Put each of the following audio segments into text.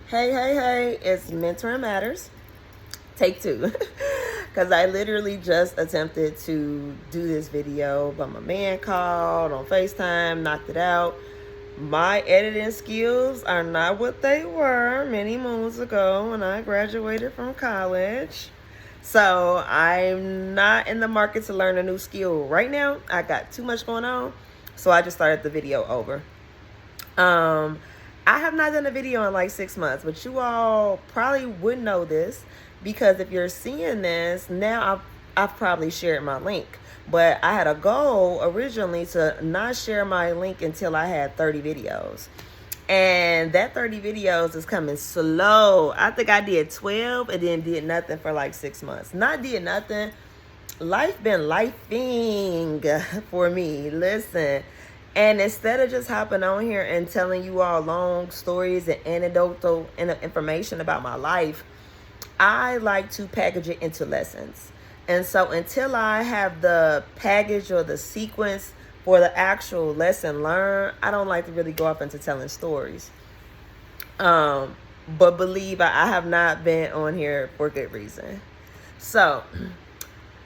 Hey, it's Mentoring Matters, take two. Because I literally just attempted to do this video, but my man called on FaceTime, knocked it out. My editing skills are not what they were many moons ago when I graduated from college. So I'm not in the market to learn a new skill right now. I got too much going on. So I just started the video over. I have not done a video in like 6 months, but you all probably would know this because if you're seeing this now, I've probably shared my link. But I had a goal originally to not share my link until I had 30 videos. And that 30 videos is coming slow. I think I did 12 and then did nothing for like 6 months. Not did nothing. Life been lifing for me. Listen. And instead of just hopping on here and telling you all long stories and anecdotal information about my life, I like to package it into lessons. And so until I have the package or the sequence for the actual lesson learned, I don't like to really go off into telling stories. But believe I have not been on here for good reason. So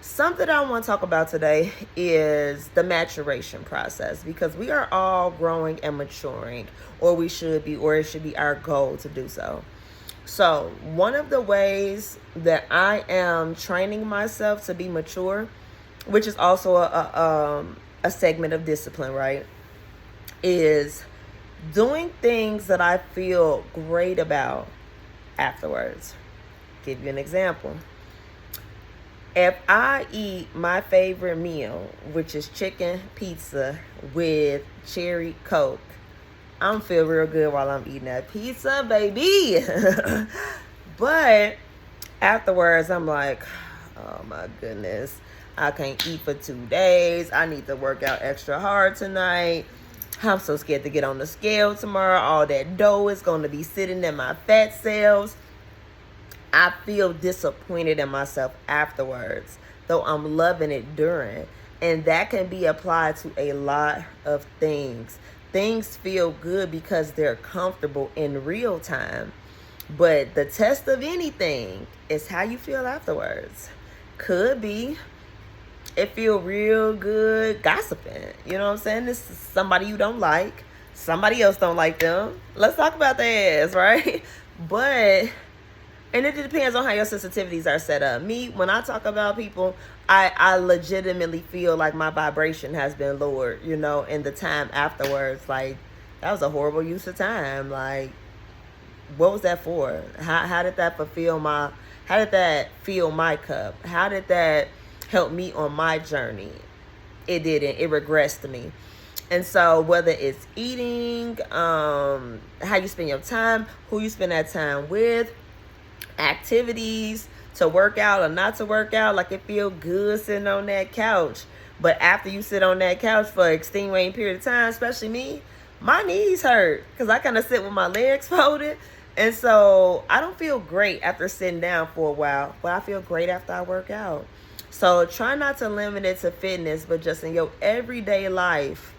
something I want to talk about today is the maturation process, because we are all growing and maturing, or we should be, or it should be our goal to do so. So one of the ways that I am training myself to be mature, which is also a segment of discipline, right, is doing things that I feel great about afterwards. Give you an example. If I eat my favorite meal, which is chicken pizza with cherry Coke, I'm feel real good while I'm eating that pizza, baby. But afterwards, I'm like, oh my goodness, I can't eat for 2 days. I need to work out extra hard tonight. I'm so scared to get on the scale tomorrow. All that dough is going to be sitting in my fat cells. I feel disappointed in myself afterwards, though I'm loving it during. And that can be applied to a lot of things. Things feel good because they're comfortable in real time. But the test of anything is how you feel afterwards. Could be it feel real good gossiping. You know what I'm saying? This is somebody you don't like. Somebody else don't like them. Let's talk about their ass, right? But and it depends on how your sensitivities are set up. Me, when I talk about people, I legitimately feel like my vibration has been lowered, in the time afterwards. Like, that was a horrible use of time. Like, what was that for? How did that how did that fill my cup? How did that help me on my journey? It didn't. It regressed me. And so whether it's eating, how you spend your time, who you spend that time with, activities, to work out or not to work out, like it feel good sitting on that couch. But after you sit on that couch for an extenuating period of time, especially me, my knees hurt because I kind of sit with my legs folded. And so I don't feel great after sitting down for a while, but I feel great after I work out. So try not to limit it to fitness, but just in your everyday life,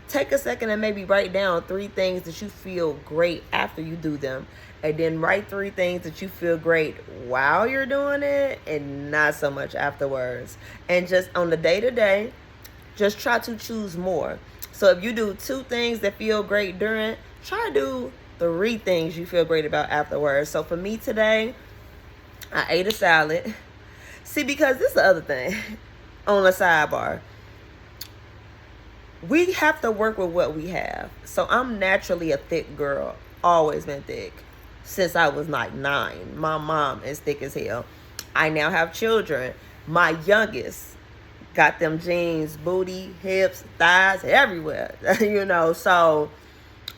take a second and maybe write down 3 things that you feel great after you do them. And then write 3 things that you feel great while you're doing it and not so much afterwards. And just on the day-to-day, just try to choose more. So if you do 2 things that feel great during, try to do 3 things you feel great about afterwards. So for me today, I ate a salad. See, because this is the other thing on the sidebar. We have to work with what we have. So I'm naturally a thick girl. Always been thick. Since I was like 9. My mom is thick as hell. I now have children. My youngest got them jeans, booty, hips, thighs, everywhere. So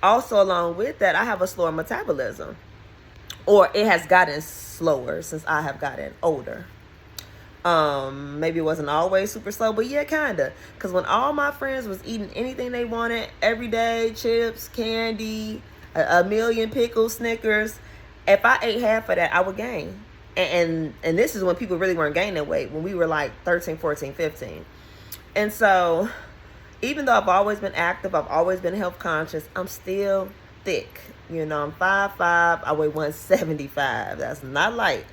also along with that, I have a slower metabolism. Or it has gotten slower since I have gotten older. Maybe it wasn't always super slow, but yeah, kinda. Because when all my friends was eating anything they wanted every day, chips, candy, a million pickles, Snickers, if I ate half of that, I would gain. And this is when people really weren't gaining weight, when we were like 13, 14, 15. And so even though I've always been active, I've always been health conscious, I'm still thick. You know, I'm 5'5", I weigh 175. That's not light.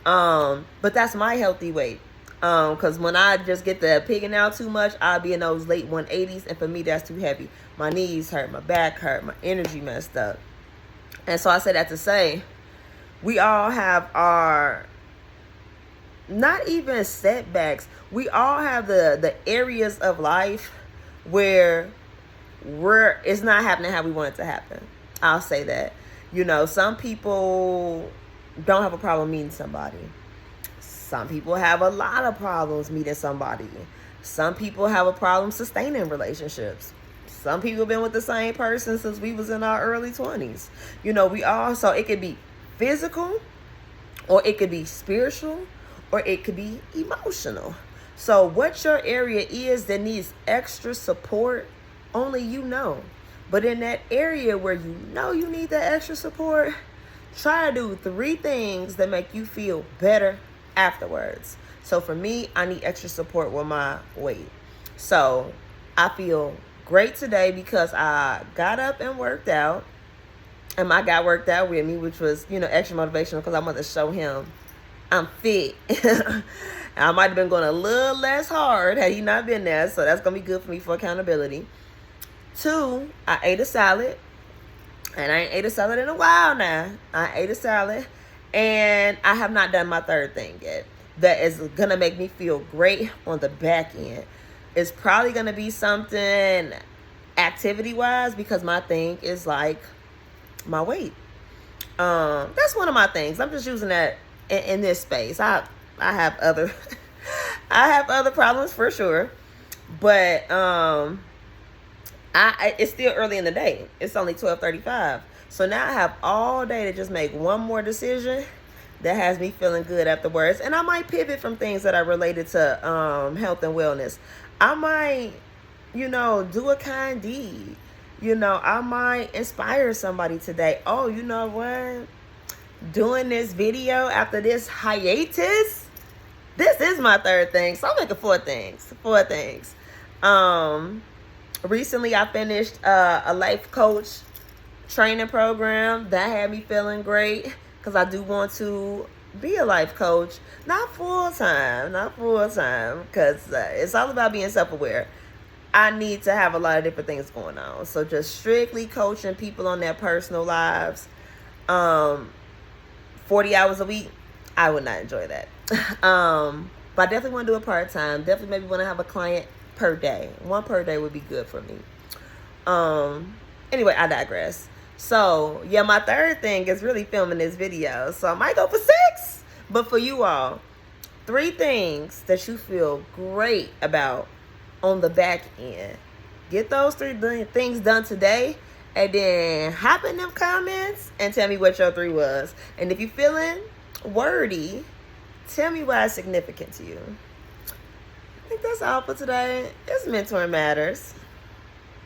But that's my healthy weight. Because when I just get the pigging out too much, I'll be in those late 180s, and for me, that's too heavy. My knees hurt, my back hurt, my energy messed up. And so I say that to say, we all have our, not even setbacks, we all have the areas of life where it's not happening how we want it to happen. I'll say that. You know, some people don't have a problem meeting somebody. Some people have a lot of problems meeting somebody. Some people have a problem sustaining relationships. Some people have been with the same person since we was in our early 20s. You know, so it could be physical, or it could be spiritual, or it could be emotional. So what your area is that needs extra support, only you know. But in that area where you know you need that extra support, try to do 3 things that make you feel better afterwards. So for me, I need extra support with my weight. So I feel great today because I got up and worked out. And my guy worked out with me, which was, extra motivational because I wanted to show him I'm fit. I might have been going a little less hard had he not been there. So that's going to be good for me for accountability. 2, I ate a salad. And I ain't ate a salad in a while now. I ate a salad. And I have not done my 3rd thing yet. That is going to make me feel great on the back end. It's probably going to be something activity-wise because my thing is like my weight. That's one of my things. I'm just using that in this space. I have other I have other problems for sure. But it's still early in the day. It's only 12:35. So now I have all day to just make one more decision that has me feeling good afterwards. And I might pivot from things that are related to health and wellness. I might, do a kind deed. I might inspire somebody today. Oh, you know what? Doing this video after this hiatus, this is my 3rd thing. So I'm making 4 things. 4 things. Recently I finished a life coach training program that had me feeling great because I do want to be a life coach, not full time because it's all about being self-aware. I need to have a lot of different things going on. So just strictly coaching people on their personal lives, 40 hours a week, I would not enjoy that. But I definitely want to do it part-time. Definitely maybe want to have a client per day. 1 per day would be good for me. Anyway, I digress. So, yeah, my 3rd thing is really filming this video. So I might go for 6. But for you all, 3 things that you feel great about on the back end. Get those 3 things done today. And then hop in them comments and tell me what your 3 was. And if you're feeling wordy, tell me why it's significant to you. I think that's all for today. It's Mentoring Matters.